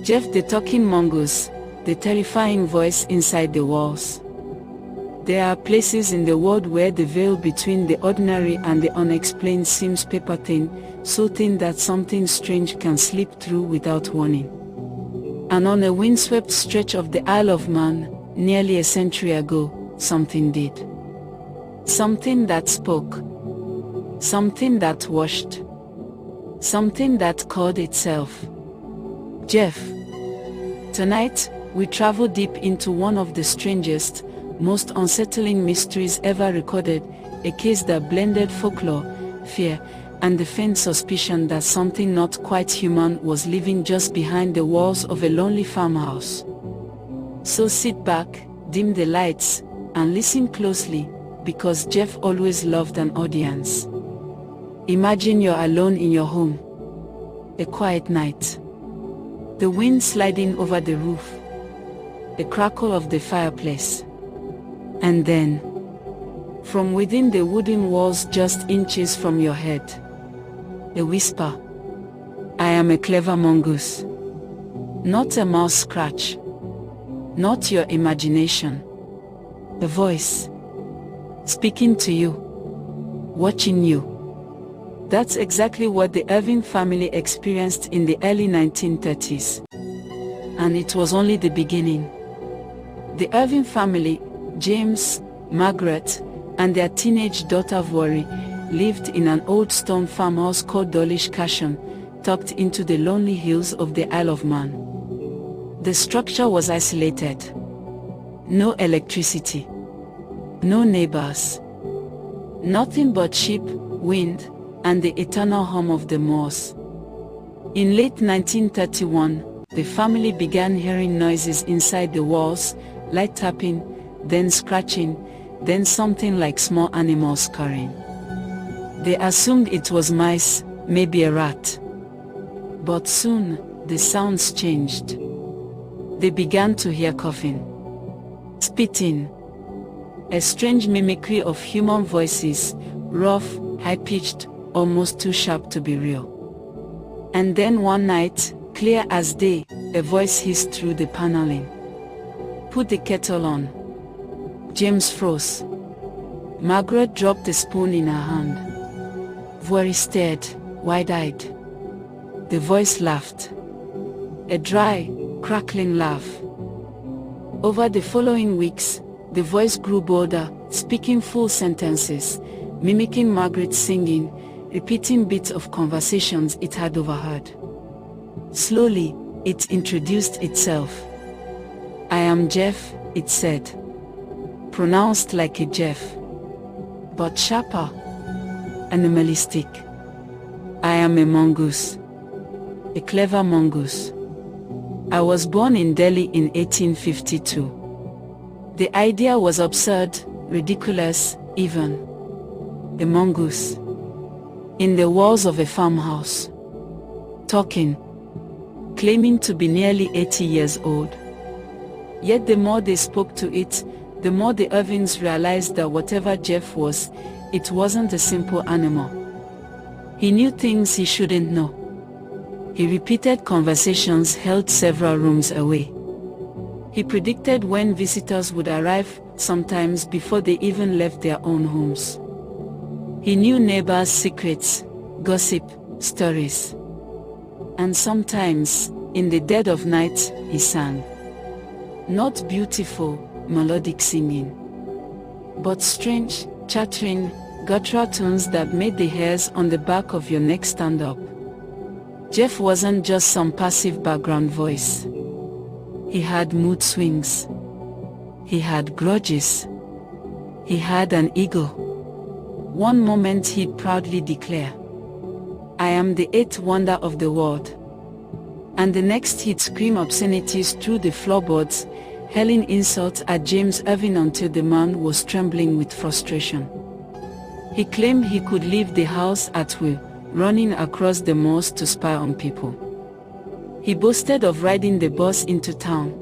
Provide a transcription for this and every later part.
Gef the Talking Mongoose, the terrifying voice inside the walls. There are places in the world where the veil between the ordinary and the unexplained seems paper thin, so thin that something strange can slip through without warning. And on a windswept stretch of the Isle of Man, nearly a century ago, something did. Something that spoke. Something that washed. Something that called itself Gef. Tonight, we travel deep into one of the strangest, most unsettling mysteries ever recorded, a case that blended folklore, fear, and the faint suspicion that something not quite human was living just behind the walls of a lonely farmhouse. So sit back, dim the lights, and listen closely, because Gef always loved an audience. Imagine you're alone in your home. A quiet night. The wind sliding over the roof. The crackle of the fireplace. And then, from within the wooden walls just inches from your head, a whisper. I am a clever mongoose. Not a mouse scratch. Not your imagination. A voice. Speaking to you. Watching you. That's exactly what the Irving family experienced in the early 1930s. And it was only the beginning. The Irving family, James, Margaret, and their teenage daughter Vori, lived in an old stone farmhouse called Dawlish Casham, tucked into the lonely hills of the Isle of Man. The structure was isolated. No electricity. No neighbors. Nothing but sheep, wind, and the eternal hum of the moors. In late 1931, the family began hearing noises inside the walls, light tapping, then scratching, then something like small animals scurrying. They assumed it was mice, maybe a rat. But soon, the sounds changed. They began to hear coughing, spitting, a strange mimicry of human voices, rough, high-pitched, almost too sharp to be real. And then one night, clear as day, a voice hissed through the paneling. Put the kettle on. James froze. Margaret dropped the spoon in her hand. Vori stared, wide-eyed. The voice laughed. A dry, crackling laugh. Over the following weeks, the voice grew bolder, speaking full sentences, mimicking Margaret's singing, repeating bits of conversations it had overheard. Slowly, it introduced itself. I am Gef, it said. Pronounced like a Gef, but sharper, animalistic. I am a mongoose. A clever mongoose. I was born in Delhi in 1852. The idea was absurd, ridiculous, even. A mongoose. In the walls of a farmhouse. Talking. Claiming to be nearly 80 years old. Yet the more they spoke to it, the more the Irvings realized that whatever Gef was, it wasn't a simple animal. He knew things he shouldn't know. He repeated conversations held several rooms away. He predicted when visitors would arrive, sometimes before they even left their own homes. He knew neighbors' secrets, gossip, stories. And sometimes, in the dead of night, he sang. Not beautiful, melodic singing, but strange, chattering, guttural tones that made the hairs on the back of your neck stand up. Gef wasn't just some passive background voice. He had mood swings. He had grudges. He had an ego. One moment he'd proudly declare, I am the eighth wonder of the world. And the next he'd scream obscenities through the floorboards, hurling insults at James Irving until the man was trembling with frustration. He claimed he could leave the house at will, running across the moors to spy on people. He boasted of riding the bus into town.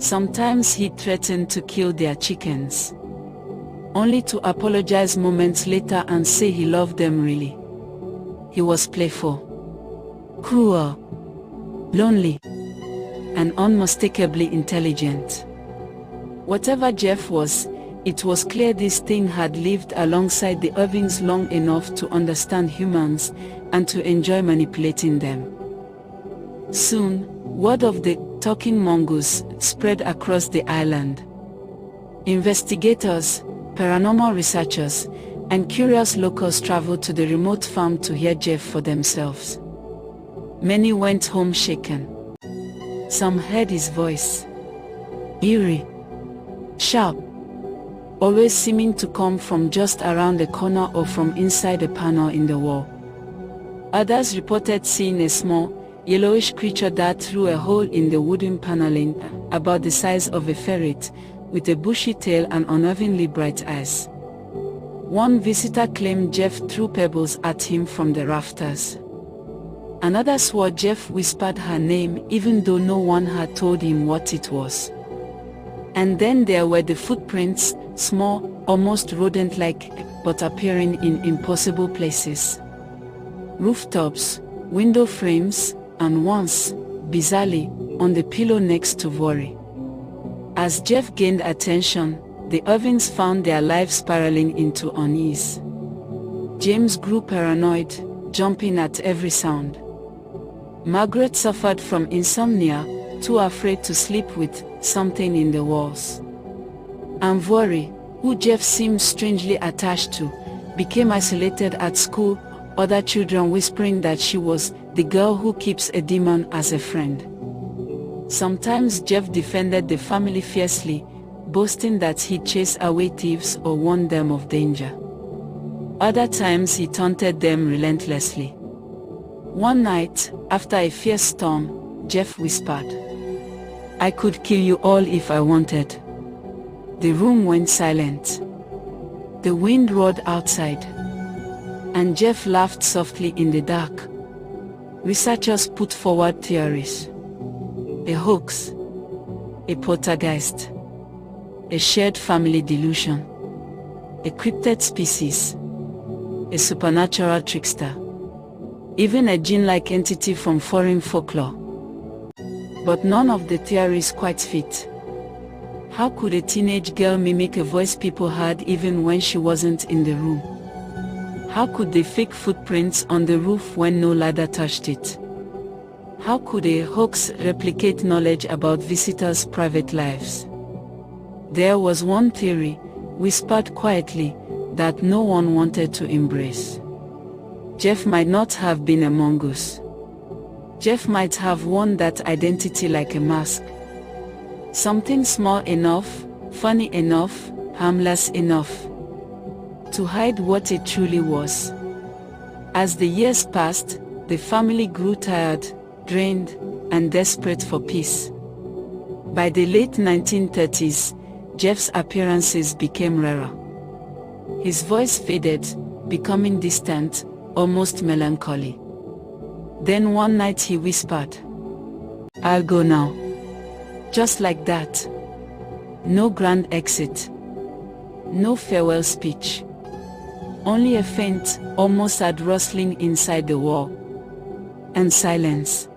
Sometimes he threatened to kill their chickens, only to apologize moments later and say he loved them really. He was playful, cruel, lonely, and unmistakably intelligent. Whatever Gef was, it was clear this thing had lived alongside the Irvings long enough to understand humans and to enjoy manipulating them. Soon, word of the talking mongoose spread across the island. Investigators, paranormal researchers, and curious locals traveled to the remote farm to hear Gef for themselves. Many went home shaken. Some heard his voice, eerie, sharp, always seeming to come from just around the corner or from inside a panel in the wall. Others reported seeing a small, yellowish creature dart through a hole in the wooden paneling, about the size of a ferret, with a bushy tail and unnervingly bright eyes. One visitor claimed Gef threw pebbles at him from the rafters. Another swore Gef whispered her name even though no one had told him what it was. And then there were the footprints, small, almost rodent-like, but appearing in impossible places. Rooftops, window frames, and once, bizarrely, on the pillow next to Vori. As Gef gained attention, the Irvings found their lives spiraling into unease. James grew paranoid, jumping at every sound. Margaret suffered from insomnia, too afraid to sleep with something in the walls. And Vori, who Gef seemed strangely attached to, became isolated at school, other children whispering that she was the girl who keeps a demon as a friend. Sometimes Gef defended the family fiercely, boasting that he'd chase away thieves or warn them of danger. Other times he taunted them relentlessly. One night, after a fierce storm, Gef whispered, "I could kill you all if I wanted." The room went silent. The wind roared outside. And Gef laughed softly in the dark. Researchers put forward theories. A hoax. A poltergeist. A shared family delusion. A cryptid species. A supernatural trickster. Even a jinn-like entity from foreign folklore. But none of the theories quite fit. How could a teenage girl mimic a voice people heard even when she wasn't in the room? How could they fake footprints on the roof when no ladder touched it? How could a hoax replicate knowledge about visitors' private lives? There was one theory, whispered quietly, that no one wanted to embrace. Gef might not have been a mongoose. Gef might have worn that identity like a mask. Something small enough, funny enough, harmless enough to hide what it truly was. As the years passed, the family grew tired, drained, and desperate for peace. By the late 1930s, Gef's appearances became rarer. His voice faded, becoming distant, almost melancholy. Then one night he whispered, "I'll go now." Just like that. No grand exit. No farewell speech. Only a faint, almost sad rustling inside the wall. And silence.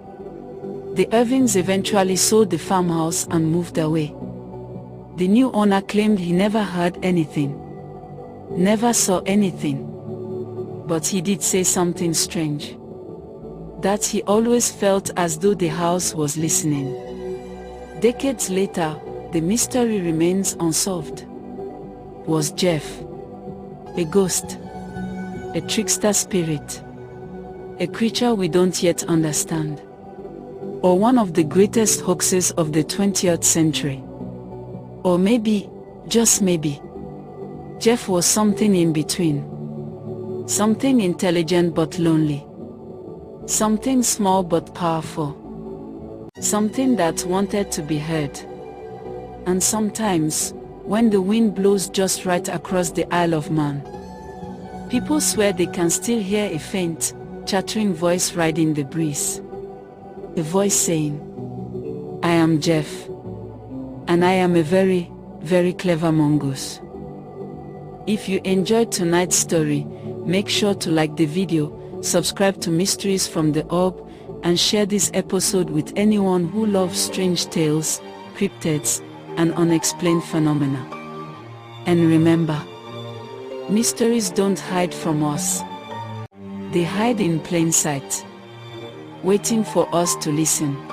The Irvings eventually sold the farmhouse and moved away. The new owner claimed he never heard anything. Never saw anything. But he did say something strange. That he always felt as though the house was listening. Decades later, the mystery remains unsolved. Was Gef a ghost? A trickster spirit? A creature we don't yet understand? Or one of the greatest hoaxes of the 20th century? Or maybe, just maybe, Gef was something in between. Something intelligent but lonely. Something small but powerful. Something that wanted to be heard. And sometimes, when the wind blows just right across the Isle of Man, people swear they can still hear a faint, chattering voice riding the breeze. A voice saying, "I am Gef. And I am a very, very clever mongoose." If you enjoyed tonight's story, make sure to like the video, subscribe to Mysteries from the Orb, and share this episode with anyone who loves strange tales, cryptids, and unexplained phenomena. And remember, mysteries don't hide from us. They hide in plain sight, waiting for us to listen.